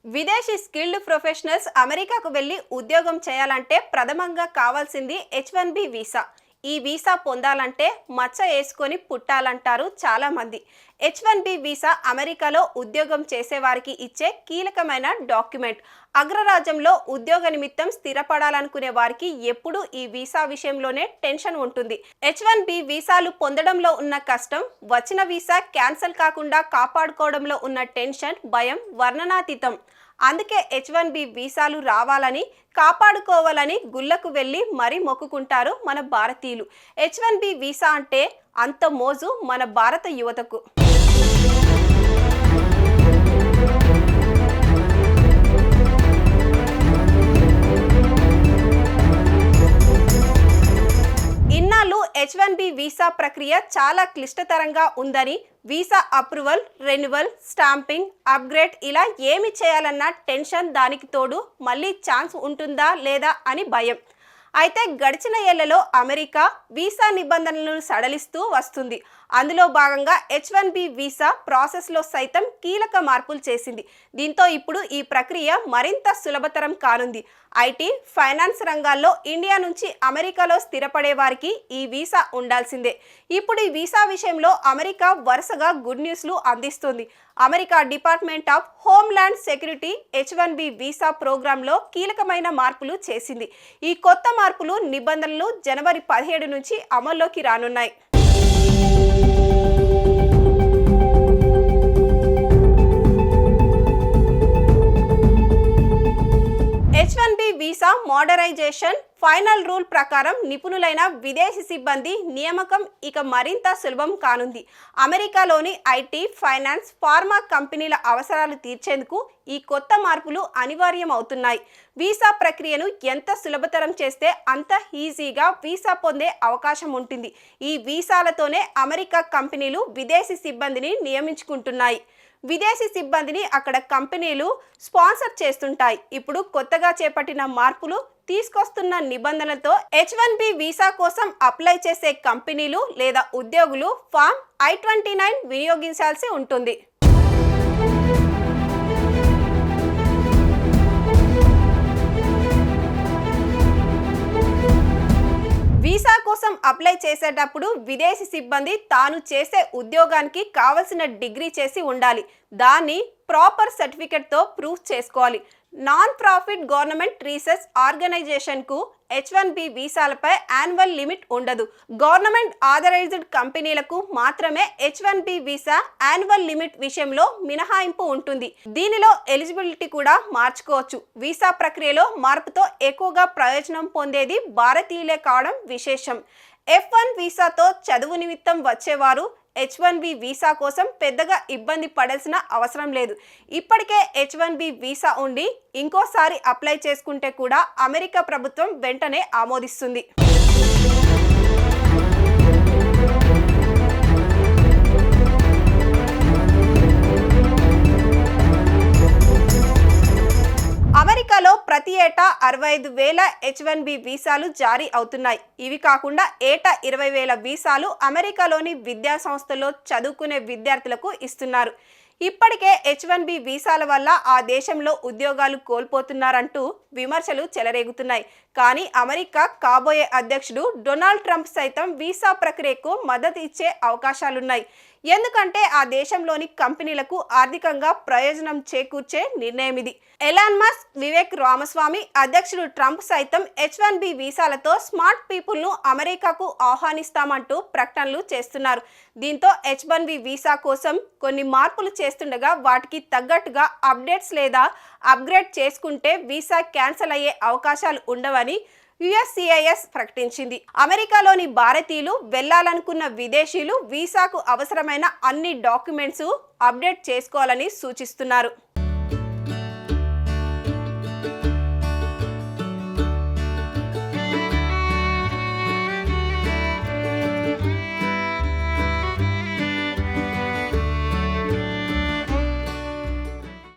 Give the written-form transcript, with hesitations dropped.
విదేశీ skilled professionals అమెరికాకు వెళ్లి ఉద్యోగం చేయాలంటే ప్రథమంగా కావాల్సింది H1B వీసా. ఈ వీసా పొందాలంటే మచ్చ వేసుకొని పుట్టాలంటారు చాలా మంది. H1B వీసా అమెరికాలో ఉద్యోగం చేసేవారికి ఇచ్చే కీలకమైన డాక్యుమెంట్. అగ్రరాజ్యంలో ఉద్యోగ నిమిత్తం స్థిరపడాలనుకునే వారికి ఎప్పుడూ ఈ వీసా విషయంలోనే టెన్షన్ ఉంటుంది. H1B వీసాలు పొందడంలో ఉన్న కష్టం, వచ్చిన వీసా క్యాన్సిల్ కాకుండా కాపాడుకోవడంలో ఉన్న టెన్షన్, భయం వర్ణనాతీతం. అందుకే H1B వీసాలు రావాలని, కాపాడుకోవాలని గుళ్ళకు వెళ్ళి మరీ మొక్కుకుంటారు మన భారతీయులు. H1B వీసా అంటే అంత మోజు మన భారత యువతకు. ఇన్నాళ్ళు H1B వీసా ప్రక్రియ చాలా క్లిష్టతరంగా ఉందని, visa approval, renewal, stamping, upgrade ఇలా ఏమి చేయాలన్న టెన్షన్, దానికి తోడు మళ్ళీ ఛాన్స్ ఉంటుందా లేదా అని భయం. అయితే గడిచిన ఏళ్లలో అమెరికా వీసా నిబంధనలను సడలిస్తూ వస్తుంది. అందులో భాగంగా H1B వీసా ప్రాసెస్లో సైతం కీలక మార్పులు చేసింది. దీంతో ఇప్పుడు ఈ ప్రక్రియ మరింత సులభతరం కానుంది. ఐటీ, ఫైనాన్స్ రంగాల్లో ఇండియా నుంచి అమెరికాలో స్థిరపడే వారికి ఈ వీసా ఉండాల్సిందే. ఇప్పుడు ఈ వీసా విషయంలో అమెరికా వరుసగా గుడ్ న్యూస్లు అందిస్తుంది. America department of homeland security H1B visa ప్రోగ్రాంలో కీలకమైన మార్పులు చేసింది. ఈ కొత్త మార్పులు నిబంధనలు జనవరి 17 నుంచి అమల్లోకి రానున్నాయి. H1B visa modernisation final rule ప్రకారం నిపుణులైన విదేశీ సిబ్బంది నియామకం ఇక మరింత సులభం కానుంది. అమెరికాలోని ఐటీ, ఫైనాన్స్, ఫార్మా కంపెనీల అవసరాలు తీర్చేందుకు ఈ కొత్త మార్పులు అనివార్యమవుతున్నాయి. వీసా ప్రక్రియను ఎంత సులభతరం చేస్తే అంత ఈజీగా వీసా పొందే అవకాశం ఉంటుంది. ఈ వీసాలతోనే అమెరికా కంపెనీలు విదేశీ సిబ్బందిని నియమించుకుంటున్నాయి. విదేశీ సిబ్బందిని అక్కడ కంపెనీలు స్పాన్సర్ చేస్తుంటాయి. ఇప్పుడు కొత్తగా చేపట్టిన మార్పులు తీసుకొస్తున్న నిబంధనలతో H1B వీసా కోసం అప్లై చేసే కంపెనీలు లేదా ఉద్యోగులు ఫామ్ I-29 వినియోగించాల్సి ఉంటుంది. వీసా కోసం అప్లై చేసేటప్పుడు విదేశీ సిబ్బంది తాను చేసే ఉద్యోగానికి కావలసిన డిగ్రీ చేసి ఉండాలి. దాన్ని ప్రాపర్ సర్టిఫికెట్తో ప్రూవ్ చేసుకోవాలి. నాన్ ప్రాఫిట్ గవర్నమెంట్ రీసెర్చ్ ఆర్గనైజేషన్కు H1B వీసాలపై యాన్యువల్ లిమిట్ ఉండదు. గవర్నమెంట్ ఆథరైజ్డ్ కంపెనీలకు మాత్రమే H1B వీసా యాన్యువల్ లిమిట్ విషయంలో మినహాయింపు ఉంటుంది. దీనిలో ఎలిజిబిలిటీ కూడా మార్చుకోవచ్చు. వీసా ప్రక్రియలో మార్పుతో ఎక్కువగా ప్రయోజనం పొందేది భారతీయులే కావడం విశేషం. F1 వీసాతో చదువు నిమిత్తం వచ్చేవారు H1B వీసా కోసం పెద్దగా ఇబ్బంది పడాల్సిన అవసరం లేదు. ఇప్పటికే H1B వీసా ఉండి ఇంకోసారి అప్లై చేసుకుంటే కూడా అమెరికా ప్రభుత్వం వెంటనే ఆమోదిస్తుంది. అమెరికాలో ప్రతి ఏటా 65,000 H1B వీసాలు జారీ అవుతున్నాయి. ఇవి కాకుండా ఏటా 20,000 వీసాలు అమెరికాలోని విద్యా సంస్థల్లో చదువుకునే విద్యార్థులకు ఇస్తున్నారు. ఇప్పటికే H1B వీసాల వల్ల ఆ దేశంలో ఉద్యోగాలు కోల్పోతున్నారంటూ విమర్శలు చెలరేగుతున్నాయి. కానీ అమెరికా కాబోయే అధ్యక్షుడు డొనాల్డ్ ట్రంప్ సైతం వీసా ప్రక్రియకు మద్దతు ఇచ్చే అవకాశాలున్నాయి. ఎందుకంటే ఆ దేశంలోని కంపెనీలకు ఆర్థికంగా ప్రయోజనం చేకూర్చే నిర్ణయం ఇది. ఎలాన్ మస్క్, వివేక్ రామస్వామి, అధ్యక్షుడు ట్రంప్ సైతం H1B వీసాలతో స్మార్ట్ పీపుల్ను అమెరికాకు ఆహ్వానిస్తామంటూ ప్రకటనలు చేస్తున్నారు. దీంతో H1B వీసా కోసం కొన్ని మార్పులు చేస్తుండగా వాటికి తగ్గట్టుగా అప్డేట్స్ లేదా అప్గ్రేడ్ చేసుకుంటే వీసా క్యాన్సిల్ అయ్యే అవకాశాలు ఉండవని USCIS ప్రకటించింది. అమెరికాలోని భారతీయులు వెళ్లాలనుకున్న విదేశీయులు వీసాకు అవసరమైన అన్ని డాక్యుమెంట్స్ అప్డేట్ చేసుకోవాలని సూచిస్తున్నారు.